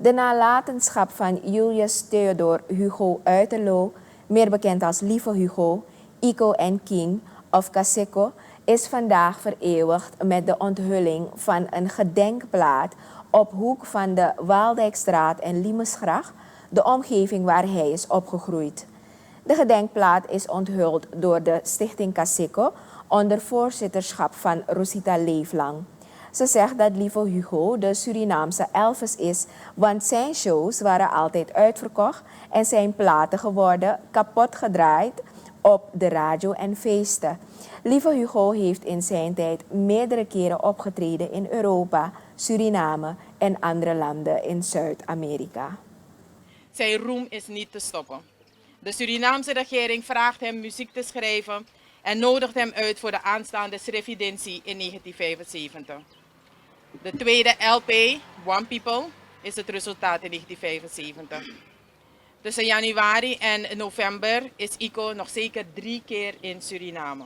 De nalatenschap van Julius Theodor Hugo Uiterlo, meer bekend als Lieve Hugo, Iko en King of Kaseko, is vandaag vereeuwigd met de onthulling van een gedenkplaat op hoek van de Waaldijkstraat en Limesgracht, de omgeving waar hij is opgegroeid. De gedenkplaat is onthuld door de Stichting Kaseko onder voorzitterschap van Rosita Leeflang. Ze zegt dat Lieve Hugo de Surinaamse Elvis is, want zijn shows waren altijd uitverkocht en zijn platen geworden kapot gedraaid op de radio en feesten. Lieve Hugo heeft in zijn tijd meerdere keren opgetreden in Europa, Suriname en andere landen in Zuid-Amerika. Zijn roem is niet te stoppen. De Surinaamse regering vraagt hem muziek te schrijven en nodigt hem uit voor de aanstaande Srevidentie in 1975. De tweede LP, One People, is het resultaat in 1975. Tussen januari en november is Iko nog zeker 3 keer in Suriname.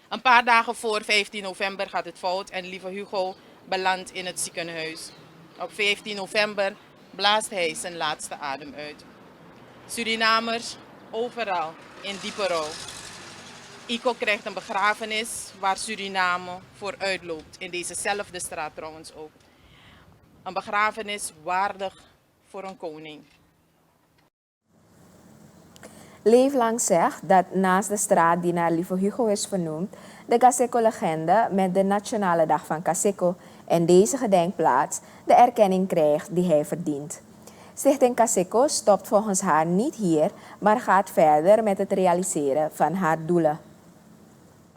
Een paar dagen voor 15 november gaat het fout en Lieve Hugo belandt in het ziekenhuis. Op 15 november blaast hij zijn laatste adem uit. Surinamers overal in diepe rouw. Iko krijgt een begrafenis waar Suriname voor uitloopt. In dezezelfde straat trouwens ook. Een begrafenis waardig voor een koning. Leeflang zegt dat naast de straat die naar Lieve Hugo is vernoemd, de Kaseko-legende met de Nationale Dag van Kaseko en deze gedenkplaats de erkenning krijgt die hij verdient. Stichting Kaseko stopt volgens haar niet hier, maar gaat verder met het realiseren van haar doelen.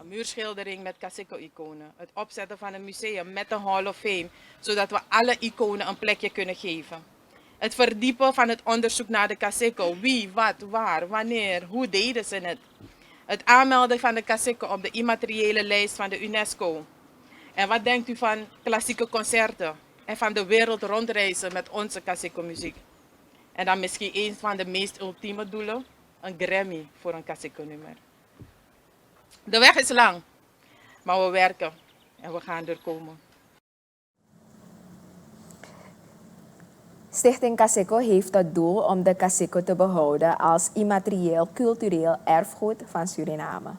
Een muurschildering met Kaseko-iconen. Het opzetten van een museum met een Hall of Fame, zodat we alle iconen een plekje kunnen geven. Het verdiepen van het onderzoek naar de Kaseko. Wie, wat, waar, wanneer, hoe deden ze het? Het aanmelden van de Kaseko op de immateriële lijst van de UNESCO. En wat denkt u van klassieke concerten en van de wereld rondreizen met onze Kaseko-muziek? En dan misschien een van de meest ultieme doelen, een Grammy voor een Kaseko-nummer. De weg is lang, maar we werken en we gaan er komen. Stichting Kaseko heeft tot doel om de Kaseko te behouden als immaterieel cultureel erfgoed van Suriname.